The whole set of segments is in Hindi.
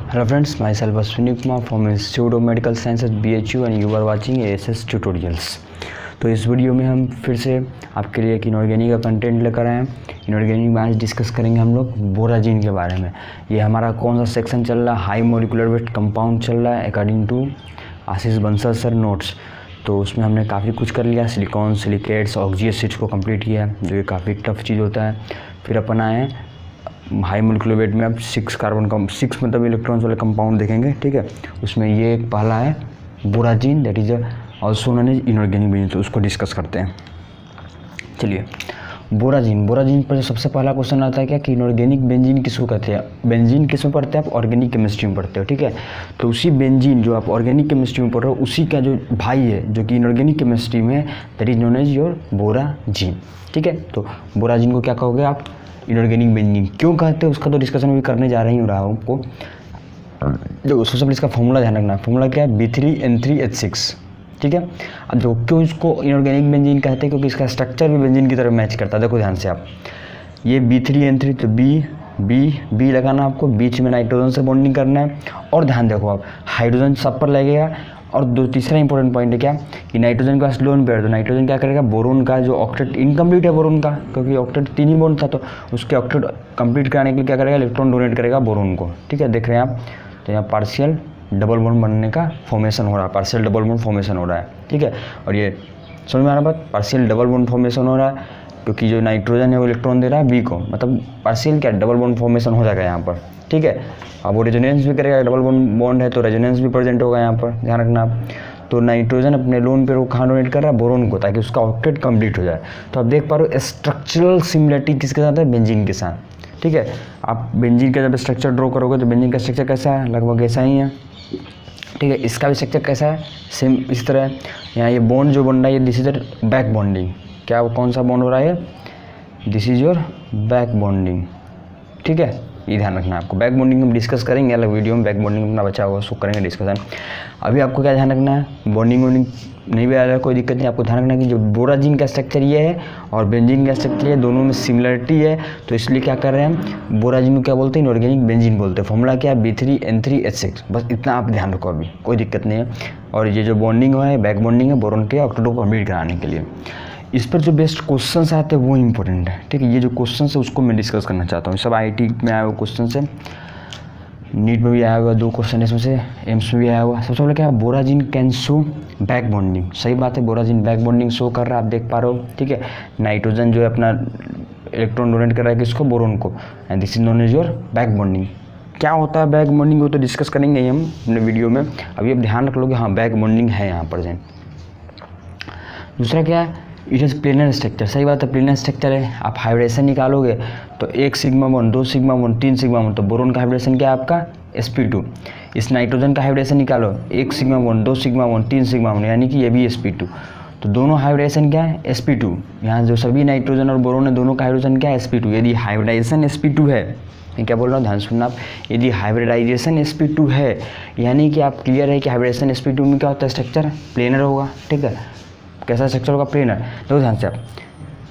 Hello friends, myself ASHWINI Kumar from institute of medical sciences BHU and you are watching ASS tutorials. तो इस वीडियो में हम फिर से आपके लिए एक इनऑर्गेनिक का कंटेंट लेकर आए हैं। इनऑर्गेनिक में आज डिस्कस करेंगे हम लोग बोराजीन के बारे में। ये हमारा कौन सा सेक्शन चल रहा है, हाई मॉलिक्यूलर वेट कंपाउंड चल रहा है according to Ashish Bansal sir notes. तो उसमें हमने काफ़ी कुछ कर लिया, सिलिकॉन, सिलिकेट्स, ऑक्सी एसिड्स को कंप्लीट किया, जो ये काफ़ी टफ चीज़ होता है। फिर अपन आए हाई मोलिकुलर वेट में अब 6 कार्बन 6 मतलब इलेक्ट्रॉन्स वाले कंपाउंड देखेंगे, ठीक है। उसमें ये एक पहला है borazine, that is also known as inorganic benzene. तो उसको डिस्कस करते हैं। चलिए, बोराजीन पर सबसे पहला क्वेश्चन आता है क्या कि इनऑर्गेनिक बेंजीन किसको कहते हैं। बेंजीन किस में पढ़ते हैं आप, ऑर्गेनिक केमिस्ट्री में पढ़ते हो, ठीक है। तो उसी बेंजीन जो आप ऑर्गेनिक केमिस्ट्री में पढ़ रहे हो, उसी का जो भाई है जो कि इनऑर्गेनिक केमिस्ट्री में, that is known as your borazine, ठीक है। तो बोराजीन को क्या कहोगे आप, इनऑर्गेनिक बेंजीन क्यों कहते हैं, उसका तो डिस्कशन भी करने जा रही हूँ रहा आपको। जो सबसे पहले इसका फॉर्मूला ध्यान रखना है। फॉर्मूला क्या है, B3N3H6, ठीक है। अब जो क्यों इसको इनऑर्गेनिक बेंजीन कहते हैं, क्योंकि इसका स्ट्रक्चर भी बेंजीन की तरह मैच करता है। देखो ध्यान से आप, ये B3N3, तो बी लगाना आपको, बीच में नाइट्रोजन से बॉन्डिंग करना है। और ध्यान देखो आप, हाइड्रोजन सब पर लगेगा। और तीसरा इंपॉर्टेंट पॉइंट है क्या कि नाइट्रोजन के पास लोन पेयर, तो नाइट्रोजन क्या करेगा, बोरोन का जो ऑक्टेट इनकम्प्लीट है बोरोन का, क्योंकि ऑक्टेट 3 ही बॉन्ड था, तो उसके ऑक्टेट कंप्लीट कराने के लिए क्या करेगा, इलेक्ट्रॉन डोनेट करेगा बोरोन को, ठीक है। देख रहे हैं आप, तो यहाँ पार्शियल डबल बॉन्ड बनने का फॉर्मेशन हो रहा है, पार्शियल डबल बॉन्ड फॉर्मेशन हो रहा है, ठीक है। और ये समझ में आ रहा बात, पार्शियल डबल बॉन्ड फॉर्मेशन हो रहा है क्योंकि जो नाइट्रोजन है वो इलेक्ट्रॉन दे रहा है बी को, मतलब पार्शियल क्या डबल बॉन्ड फॉर्मेशन हो जाएगा यहाँ पर, ठीक है। अब वो रेजोनेंस भी करेगा, डबल बॉन्ड है तो रेजोनेंस भी प्रेजेंट होगा यहाँ पर, ध्यान रखना आप। तो नाइट्रोजन अपने लोन पे वो कहाँ डोनेट कर रहा है, बोरोन को, ताकि उसका ऑक्टेट कंप्लीट हो जाए। तो आप देख पा रहे हो स्ट्रक्चरल सिमिलरिटी किसके साथ है, बेंजीन के साथ, ठीक है। आप बेंजीन का जब स्ट्रक्चर ड्रॉ करोगे तो बेंजीन का स्ट्रक्चर कैसा है, लगभग ऐसा ही है, ठीक है। इसका भी स्ट्रक्चर कैसा है, सेम इस तरह है। यहाँ ये बॉन्ड जो बन रहा है, ये दिस इज बैक बॉन्डिंग, क्या वो कौन सा बॉन्ड हो रहा है, this is your back bonding, ठीक है। ये ध्यान रखना है आपको। बैक बॉन्डिंग हम डिस्कस करेंगे अलग वीडियो में, बैक बॉन्डिंग अपना बचा हुआ उसको करेंगे डिस्कशन। अभी आपको क्या ध्यान रखना है, बॉन्डिंग नहीं भी आ रहा है कोई दिक्कत नहीं, आपको ध्यान रखना है कि जो बोराजीन का स्ट्रक्चर ये है और बेंजीन का स्ट्रक्चर ये, दोनों में सिमिलरिटी है। तो इसलिए क्या कर रहे हैं हम, बोराजीन को क्या बोलते हैं, इनऑर्गेनिक बेंजीन बोलते हैं। फॉर्मूला क्या है, B3N3H6, बस इतना आप ध्यान रखो, अभी कोई दिक्कत नहीं है। और ये जो बॉन्डिंग है, बैक बॉन्डिंग है बोरोन के ऑक्टेट को कंप्लीट कराने के लिए। इस पर जो बेस्ट क्वेश्चंस आते हैं वो इंपॉर्टेंट है, ठीक है। ये जो क्वेश्चंस है उसको मैं डिस्कस करना चाहता हूँ। सब IIT में आया हुआ क्वेश्चन है, नीट में भी आया हुआ 2 क्वेश्चन इसमें से, एम्स में भी आया हुआ। सबसे पहले क्या है, बोराजीन कैन शो बैक बॉन्डिंग, सही बात है, बोराजीन बैक बॉन्डिंग शो कर रहा है, आप देख पा रहे हो, ठीक है। नाइट्रोजन जो है अपना इलेक्ट्रॉन डोनेट कर रहा है किसको, बोरोन को, and this is known as your back bonding. क्या होता है बैक बॉन्डिंग, वो तो डिस्कस करेंगे हम अपने वीडियो में। अभी आप ध्यान रख लो कि हाँ बैक बॉन्डिंग है यहाँ प्रेजेंट। दूसरा क्या है, इट इज़ प्लेनर स्ट्रक्चर, सही बात है, प्लेनर स्ट्रक्चर है। आप हाइब्रिडेशन निकालोगे तो 1 sigma bond, 2 sigma bond, 3 sigma bond, तो बोरोन का हाइब्रिडेशन क्या है आपका, sp2। इस नाइट्रोजन का हाइब्रिडेशन निकालो, 1 sigma bond, 2 sigma bond, 3 sigma bond, यानी कि ये भी sp2। तो दोनों हाइब्रिडेशन क्या है, sp2। यहाँ जो सभी नाइट्रोजन और बोरोन है, दोनों का हाइब्रिडेशन क्या है, sp2। यदि हाइब्रिडाइजेशन sp2 है, मैं क्या बोल रहा हूँ ध्यान सुनना आप, यदि हाइब्रिडाइजेशन sp2 है, यानी कि आप क्लियर है कि हाइब्रिडेशन sp2 में क्या होता है, स्ट्रक्चर प्लेनर होगा, ठीक है। कैसा स्ट्रक्चर होगा, प्लेनर। देखो ध्यान से आप,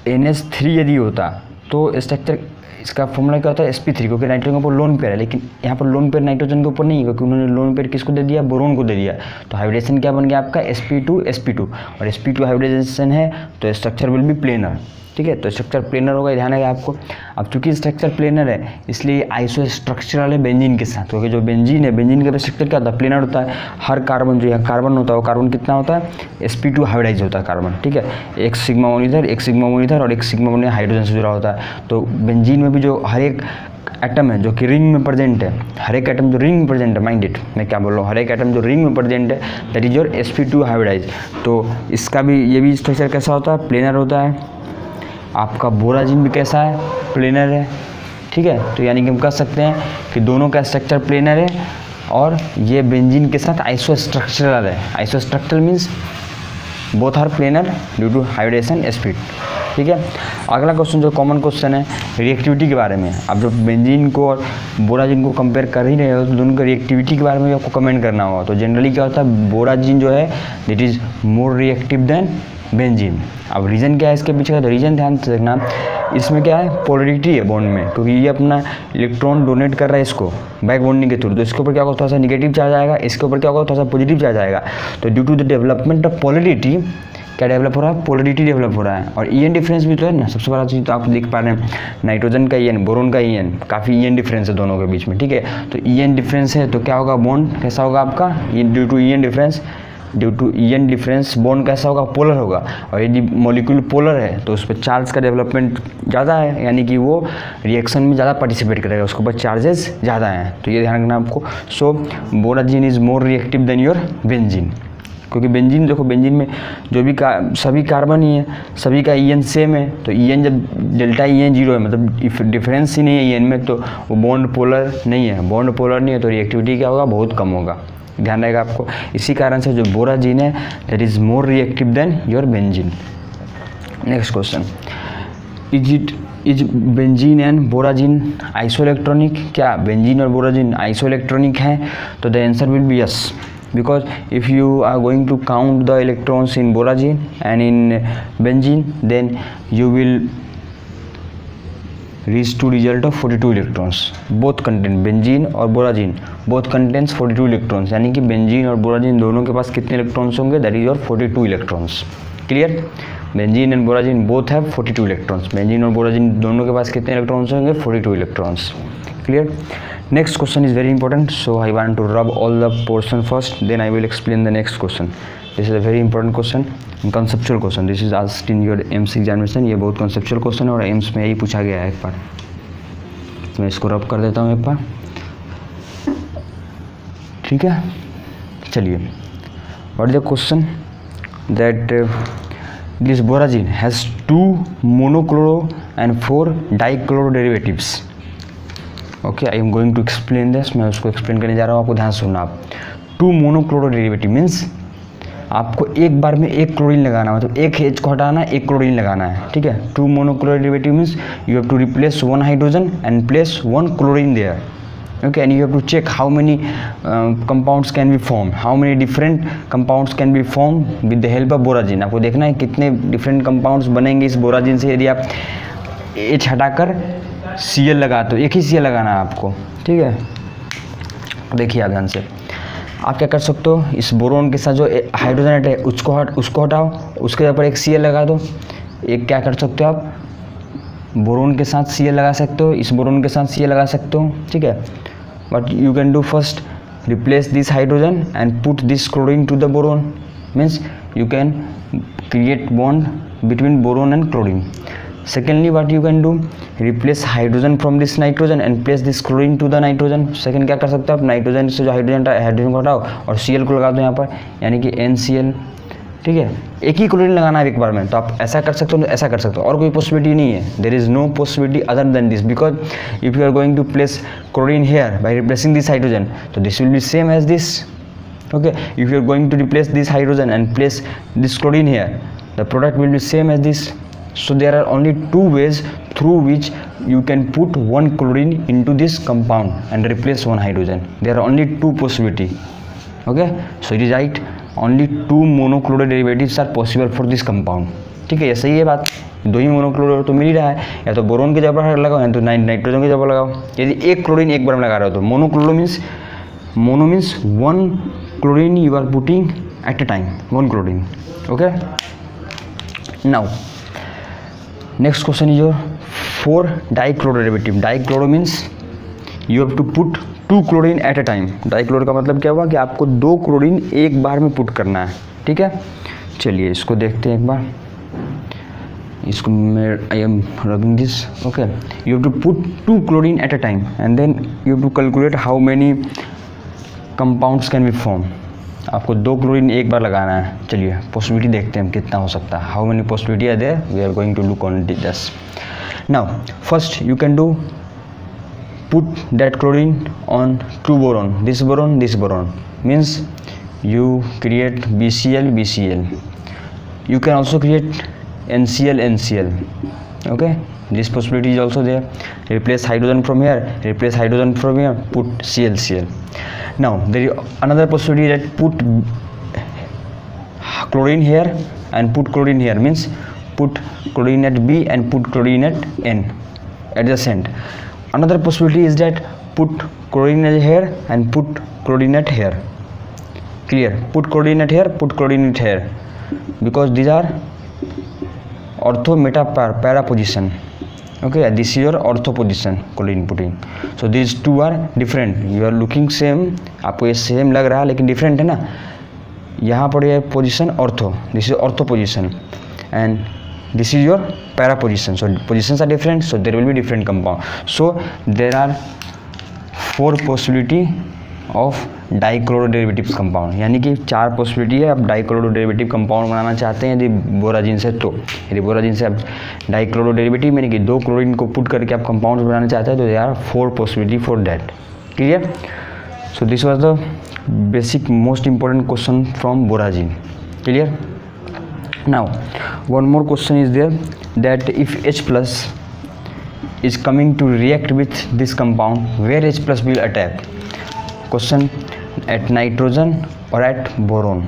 NH3 यदि होता तो स्ट्रक्चर, इसका फॉर्मूला क्या होता है, sp3, क्योंकि नाइट्रोजन के ऊपर लोन पेयर है, लेकिन यहाँ पर लोन पेयर नाइट्रोजन के ऊपर नहीं है, क्योंकि उन्होंने लोन पेयर किसको दे दिया, बोरोन को दे दिया। तो हाइब्रिडेशन क्या बन गया आपका, sp2 और sp2 हाइब्रिडेशन है तो स्ट्रक्चर विल बी प्लेनर, ठीक है। तो स्ट्रक्चर प्लेनर होगा, ध्यान है आपको। अब चूंकि स्ट्रक्चर प्लेनर है इसलिए आइसो स्ट्रक्चरल है बेंजीन के साथ, क्योंकि जो बेंजीन है, बेंजीन का स्ट्रक्चर क्या होता है, प्लेनर होता है। हर कार्बन जो यहाँ कार्बन होता है, वो कार्बन कितना होता है, sp2 हाइब्रिडाइज होता है कार्बन, ठीक है। 1 सिग्मा बॉन्ड इधर, 1 सिग्मा बॉन्ड इधर और 1 सिग्मा बॉन्ड हाइड्रोजन से जुड़ा होता है। तो बेंजीन में भी जो हर एक एटम है जो कि रिंग में प्रेजेंट है, हर एक एटम जो रिंग में प्रेजेंट है, माइंड इट, मैं क्या बोल रहा हूँ, हर एक एटम जो रिंग में प्रेजेंट है, that is your sp2 hybridise. तो इसका भी, ये भी स्ट्रक्चर कैसा होता है, प्लेनर होता है। आपका बोराजीन भी कैसा है, प्लेनर है, ठीक है। तो यानी कि हम कह सकते हैं कि दोनों का स्ट्रक्चर प्लेनर है और ये बेंजीन के साथ आइसो स्ट्रक्चरल है। Iso structural means both are planar due to hybridization sp2, ठीक है। अगला क्वेश्चन जो कॉमन क्वेश्चन है रिएक्टिविटी के बारे में। आप जो बेंजीन को और बोराजीन को कंपेयर कर ही रहे हो तो दोनों की रिएक्टिविटी के बारे में आपको कमेंट करना होगा। तो जनरली क्या होता है, बोराजीन जो है it is more reactive then benzene. अब रीज़न क्या है इसके पीछे का, तो रीज़न ध्यान से देखना, इसमें क्या है, पोलरिटी है बॉन्ड में, क्योंकि ये अपना इलेक्ट्रॉन डोनेट कर रहा है इसको बैक बॉन्डिंग के थ्रू, तो इसके ऊपर क्या होगा, थोड़ा सा निगेटिव चार्ज आएगा, इसके ऊपर क्या होगा, थोड़ा सा पॉजिटिव चार्ज आएगा। तो due to the development of polarity क्या डेवलप हो रहा है, पोलरिटी डेवलप हो रहा है। और ईएन डिफरेंस भी तो है ना, सबसे बड़ा चीज़ तो आप देख पा रहे हैं, नाइट्रोजन का ईएन, बोरोन का ईएन, काफ़ी ईएन डिफरेंस है दोनों के बीच में, ठीक है। तो ईएन डिफरेंस है तो क्या होगा, बॉन्ड कैसा होगा आपका, due to EN difference bond कैसा होगा, पोलर होगा। और यदि मॉलिक्यूल पोलर है तो उस पर चार्ज का डेवलपमेंट ज़्यादा है, यानी कि वो रिएक्शन में ज़्यादा पार्टिसिपेट करेगा, उसके ऊपर चार्जेस ज़्यादा हैं, तो ये ध्यान रखना आपको। So borazine is more reactive than your benzene, क्योंकि बेंजीन देखो, बेंजीन में जो भी सभी कार्बन ही है, सभी का ईएन सेम है, तो ईएन जब डेल्टा ईएन 0 है, मतलब डिफरेंस ही नहीं है ईएन में, तो वो बॉन्ड पोलर नहीं है, बॉन्ड पोलर नहीं है तो रिएक्टिविटी क्या होगा, बहुत कम होगा, ध्यान रहेगा आपको। इसी कारण से जो बोराजीन है that is more reactive than your benzene. Next question, is benzene and borazine isoelectronic, क्या बेंजीन और बोराजीन आइसोइलेक्ट्रॉनिक हैं, तो the answer will be yes, because if you are going to count the electrons in borazene and in benzene, then you will reach to result of 42 electrons. both contain benzene और borazene both contains 42 electrons, यानी कि बेंजीन और बोराजीन दोनों के पास कितने इलेक्ट्रॉन्स होंगे, that is your 42 electrons. Clear, benzene and borazine both have 42 electrons, benzene और बोराजीन दोनों के पास कितने इलेक्ट्रॉन्स होंगे, 42 electrons. Clear. Next question is very important, so I want to rub all the portion first, then I will explain the next question. This is a very important question, conceptual question. This is asked in your AIIMS examination, ये बहुत conceptual question है और एम्स में यही पूछा गया है एक बार। मैं इसको रब कर देता हूँ एक बार, ठीक है। चलिए, what is the question that this borazene has 2 monochloro and 4 dichloro derivatives. Okay, I am going to explain this, मैं उसको एक्सप्लेन करने जा रहा हूँ, आपको ध्यान सुनना आप। 2 मोनोक्लोरो डेरिवेटिव मीन्स आपको एक बार में एक क्लोरीन लगाना, मतलब एक H को हटाना, एक क्लोरीन लगाना है, ठीक है। 2 monochloro derivative means you have to replace 1 hydrogen and place 1 chlorine there, okay, and you have to check how many compounds can be formed, how many different compounds can be formed with the help of borazene। आपको देखना है कितने डिफरेंट कंपाउंड्स बनेंगे इस बोराजीन से, यदि आप H हटाकर Cl लगा तो एक ही Cl लगाना है आपको, ठीक है। देखिए आप ध्यान से, आप क्या कर सकते हो, इस बोरोन के साथ जो हाइड्रोजन है उसको हटाओ, उसके ऊपर एक Cl लगा दो। एक क्या कर सकते हो आप, बोरोन के साथ Cl लगा सकते हो, इस बोरोन के साथ Cl लगा सकते हो, ठीक है। But you can do first replace this hydrogen and put this chlorine to the boron, means you can create bond between boron and chlorine. Secondly, what you can do, replace hydrogen from this nitrogen and place this chlorine to the nitrogen। Second क्या कर सकते हो आप, नाइट्रोजन से जो हाइड्रोजन को हटाओ और Cl को लगा दो यहाँ पर, यानी कि NCl, ठीक है। एक ही क्लोरीन लगाना है एक बार में, तो आप ऐसा कर सकते हो, ऐसा कर सकते हो, और कोई पॉसिबिलिटी नहीं है। There is no possibility other than this, because if you are going to place chlorine here by replacing this hydrogen, तो this will be same as this, okay. If you are going to replace this hydrogen and place this chlorine here, the product will be same as this. So there are only 2 ways through which you can put 1 chlorine into this compound and replace 1 hydrogen. There are only 2 possibility. Okay, so it is right. Only 2 monochloro derivatives are possible for this compound. ठीक है, ये सही है बात, 2 ही मोनोक्लोरो तो मिल ही रहा है, या तो बोरोन की जगह लगाओ या तो नाइट्रोजन की जगह लगाओ। यदि एक क्लोरीन एक बार में लगा रहे हो तो monochloro means, mono means 1 chlorine you are putting at a time, 1 chlorine, okay. Now next question is your 4 dichloro derivative। dichloro means you have to put 2 chlorine at a time। dichloro का मतलब क्या हुआ कि आपको 2 क्लोरीन एक बार में पुट करना है, ठीक है। चलिए इसको देखते हैं एक बार, इसको मैं I am rubbing this, okay. You have to put 2 chlorine at a time and then you have to calculate how many compounds can be form. आपको 2 क्लोरीन एक बार लगाना है। चलिए पॉसिबिलिटी देखते हैं हम कितना हो सकता है, how many possibility are there, we are going to look on this. Now first you can do put that chlorine on 2 boron, this boron means you create BCl, you can also create NCl, okay, this possibility is also there. Replace hydrogen from here, put Cl. Now there is another possibility that put chlorine here and put chlorine here, means put chlorine at B and put chlorine at N adjacent. Another possibility is that put chlorine here and put chlorine at here. Clear? Put chlorine at here, put chlorine at here, because these are ortho meta para position. Okay, this is your ortho position chlorine putting. So these two are different. You are looking same, आपको ये same लग रहा है लेकिन different है ना. यहाँ पर ये position ortho, this is ortho position, and this is your para position. So positions are different, so there will be different compound. So there are 4 possibility of डाइक्लोरोडेरिवेटिव्स compound, यानी कि 4 पॉसिबिलिटी है. आप डाइक्लोरोडेरिवेटिव कंपाउंड बनाना चाहते हैं यदि बोराजिन से, तो यदि बोराजिन से आप डाइक्लोरोडेरिवेटिव यानी कि 2 क्लोरीन को पुट करके आप कंपाउंड बनाना चाहते हैं तो they are 4 possibility for that. Clear? So this was the basic most important question from borazine. Clear? Now one more question is there that if H plus is coming to react with this compound, where H plus will attack? Question: at nitrogen or at boron?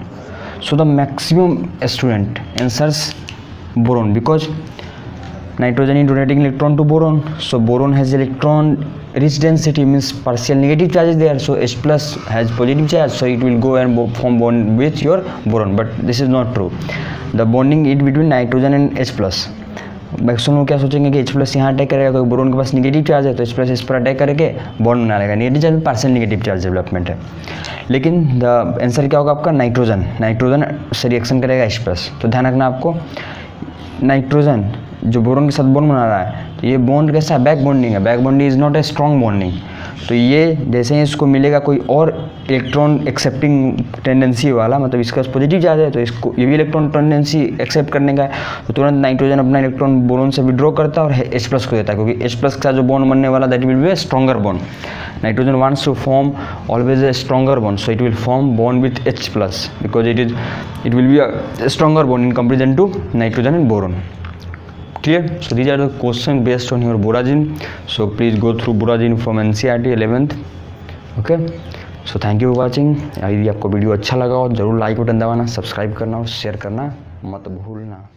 So the maximum student answers boron, because nitrogen is donating electron to boron, so boron has electron rich density, means partial negative charge is there, so H plus has positive charge, so it will go and form bond with your boron. But this is not true. The bonding is between nitrogen and H plus. Maximum लोग क्या सोचेंगे कि H प्लस यहाँ अटैक करेगा, क्योंकि बोरोन के पास नेगेटिव चार्ज है, तो H प्लस इस पर अटैक करके बॉन्ड बना लेगा. Negative charge partial negative charge development है. लेकिन द आंसर क्या होगा आपका? नाइट्रोजन से रिएक्शन करेगा H प्लस. तो ध्यान रखना आपको, नाइट्रोजन जो बोरोन के साथ बॉन्ड बना रहा है, तो ये बॉन्ड कैसा है? बैक बॉन्डिंग है. Back bonding is not a strong bonding. तो ये जैसे ही इसको मिलेगा कोई और इलेक्ट्रॉन एक्सेप्टिंग टेंडेंसी वाला, मतलब इसका पॉजिटिव चार्ज है, तो इसको ये भी इलेक्ट्रॉन टेंडेंसी एक्सेप्ट करने का है, तो तुरंत नाइट्रोजन अपना इलेक्ट्रॉन बोरोन से विड्रॉ करता है और H प्लस को देता है, क्योंकि H प्लस के साथ जो बॉन्ड बनने वाला that will be a stronger bond. Nitrogen wants to form always a stronger bond, so it will form bond with H plus, because it will be a stronger bond in comparison to nitrogen and boron. Clear? So these are the questions based on your borazene. So please go through borazene from NCERT 11th. Okay. So thank you for watching. यदि आपको वीडियो अच्छा लगा हो जरूर लाइक बटन दबाना, सब्सक्राइब करना और शेयर करना मत भूलना.